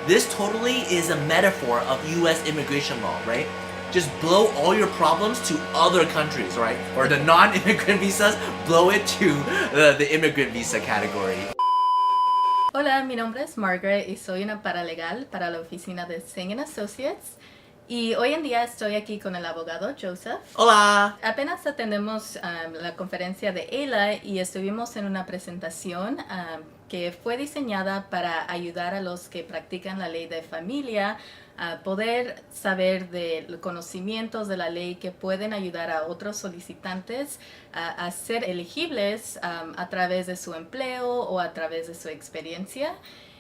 This totally is a metaphor of US immigration law, right? Just blow all your problems to other countries, right? Or the non-immigrant visas, blow it to the immigrant visa category. Hola, mi nombre es Margaret y soy una paralegal para la oficina de Singh Associates. Y hoy en día estoy aquí con el abogado Joseph. Hola! Apenas atendemos la conferencia de ELA y estuvimos en una presentación que fue diseñada para ayudar a los que practican la ley de familia a poder saber de los conocimientos de la ley que pueden ayudar a otros solicitantes a ser elegibles a través de su empleo o a través de su experiencia.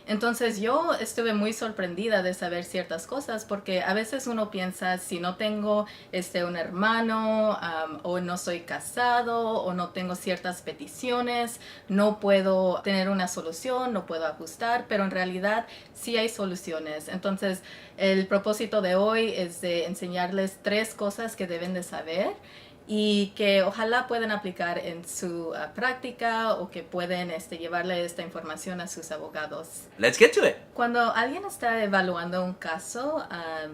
Entonces yo estuve muy sorprendida de saber ciertas cosas porque a veces uno piensa si no tengo un hermano o no soy casado o no tengo ciertas peticiones, no puedo tener una solución, no puedo ajustar, pero en realidad sí hay soluciones. Entonces el propósito de hoy es de enseñarles 3 cosas que deben de saber y que ojalá puedan aplicar en su práctica o que pueden llevarle esta información a sus abogados. Let's get to it. Cuando alguien está evaluando un caso,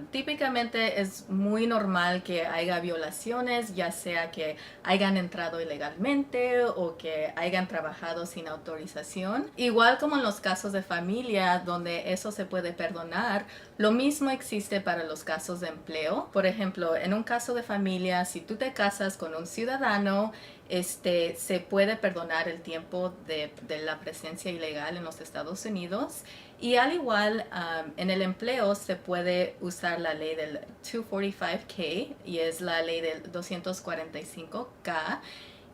típicamente es muy normal que haya violaciones, ya sea que hayan entrado ilegalmente o que hayan trabajado sin autorización. Igual como en los casos de familia, donde eso se puede perdonar, lo mismo existe para los casos de empleo. Por ejemplo, en un caso de familia, si tú te casas con un ciudadano, se puede perdonar el tiempo de la presencia ilegal en los Estados Unidos. Y al igual, en el empleo se puede usar la ley del 245K y es la ley del 245K.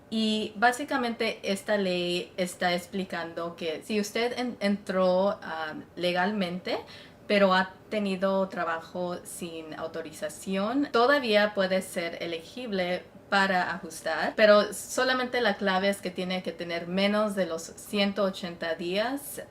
Y básicamente esta ley está explicando que si usted entró legalmente, pero ha tenido trabajo sin autorización, todavía puede ser elegible para ajustar, pero solamente la clave es que tiene que tener menos de los 180 días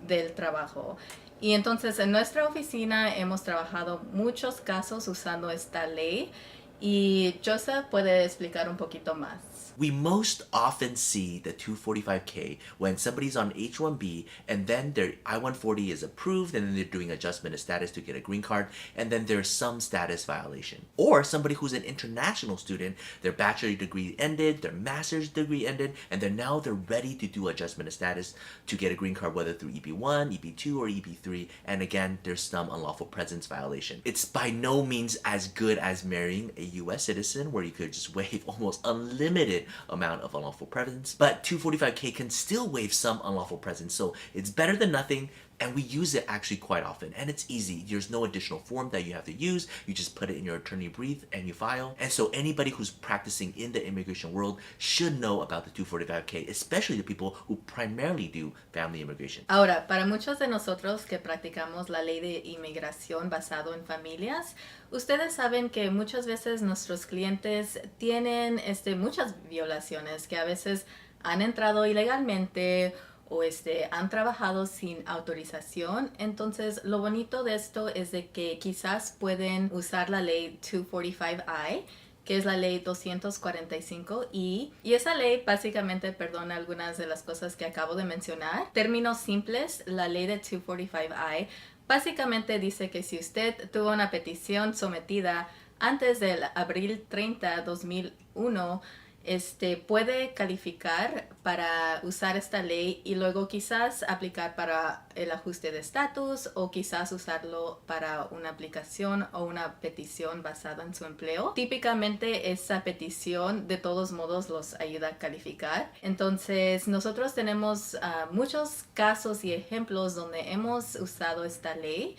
del trabajo. Y entonces en nuestra oficina hemos trabajado muchos casos usando esta ley y Joseph puede explicar un poquito más. We most often see the 245K when somebody's on H-1B and then their I-140 is approved and then they're doing adjustment of status to get a green card and then there's some status violation. Or somebody who's an international student, their bachelor's degree ended, their master's degree ended, and they're ready to do adjustment of status to get a green card whether through EB1, EB2, or EB3, and again, there's some unlawful presence violation. It's by no means as good as marrying a US citizen where you could just waive almost unlimited amount of unlawful presence, but 245K can still waive some unlawful presence, so it's better than nothing, and we use it actually quite often, and it's easy. There's no additional form that you have to use. You just put it in your attorney brief and you file. And so anybody who's practicing in the immigration world should know about the 245K, especially the people who primarily do family immigration. Ahora, para muchos de nosotros que practicamos la ley de inmigración basado en familias, ustedes saben que muchas veces nuestros clientes tienen muchas violaciones, que a veces han entrado ilegalmente o han trabajado sin autorización. Entonces lo bonito de esto es de que quizás pueden usar la ley 245I, que es la ley 245I, y esa ley básicamente perdona algunas de las cosas que acabo de mencionar. Términos simples, la ley de 245I básicamente dice que si usted tuvo una petición sometida antes del abril 30, 2001, puede calificar para usar esta ley y luego quizás aplicar para el ajuste de estatus o quizás usarlo para una aplicación o una petición basada en su empleo. Típicamente esa petición de todos modos los ayuda a calificar. Entonces nosotros tenemos muchos casos y ejemplos donde hemos usado esta ley.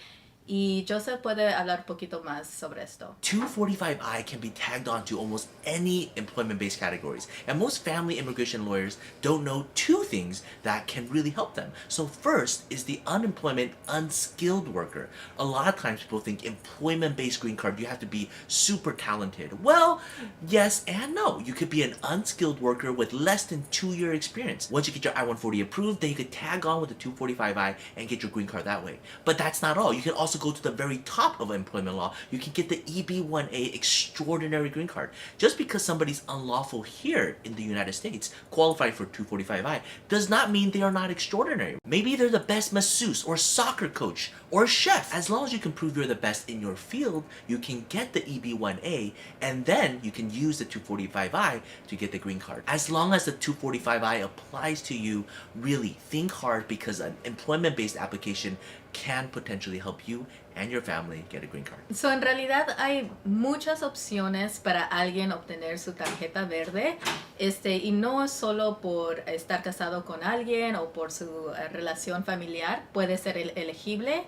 Y Joseph puede hablar un poquito más sobre esto. 245I can be tagged onto almost any employment-based categories, and most family immigration lawyers don't know 2 things that can really help them. So first is the unemployment unskilled worker. A lot of times people think employment-based green card, you have to be super talented. Well, yes and no. You could be an unskilled worker with less than 2-year experience. Once you get your I-140 approved, then you could tag on with the 245I and get your green card that way. But that's not all. You can also go to the very top of employment law. You can get the EB-1A Extraordinary Green Card. Just because somebody's unlawful here in the United States, qualifying for 245I, does not mean they are not extraordinary. Maybe they're the best masseuse or soccer coach or chef. As long as you can prove you're the best in your field, you can get the EB-1A, and then you can use the 245I to get the green card. As long as the 245I applies to you, really think hard, because an employment-based application can potentially help you and your family get a green card. So, en realidad hay muchas opciones para alguien obtener su tarjeta verde, y no solo por estar casado con alguien o por su relación familiar puede ser elegible.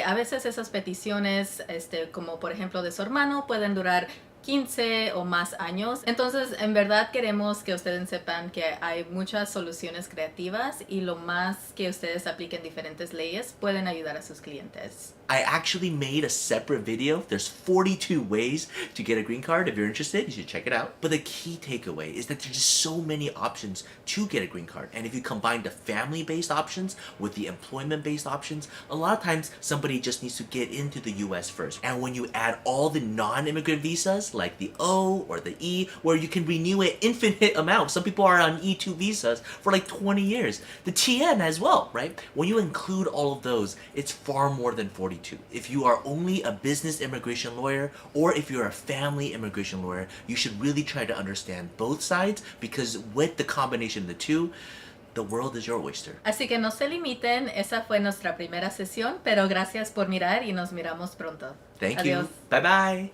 A veces esas peticiones, como por ejemplo de su hermano, pueden durar 15 o más años. Entonces, en verdad queremos que ustedes sepan que hay muchas soluciones creativas, y lo más que ustedes apliquen diferentes leyes pueden ayudar a sus clientes. I actually made a separate video. There's 42 ways to get a green card. If you're interested, you should check it out. But the key takeaway is that there's just so many options to get a green card. And if you combine the family-based options with the employment-based options, a lot of times somebody just needs to get into the US first. And when you add all the non-immigrant visas, like the O or the E, where you can renew an infinite amount. Some people are on E2 visas for like 20 years. The TN as well, right? When you include all of those, it's far more than 42. If you are only a business immigration lawyer, or if you're a family immigration lawyer, you should really try to understand both sides, because with the combination of the two, the world is your oyster. Así que no se limiten. Esa fue nuestra primera sesión, pero gracias por mirar y nos miramos pronto. Thank Adiós. you. Bye-bye.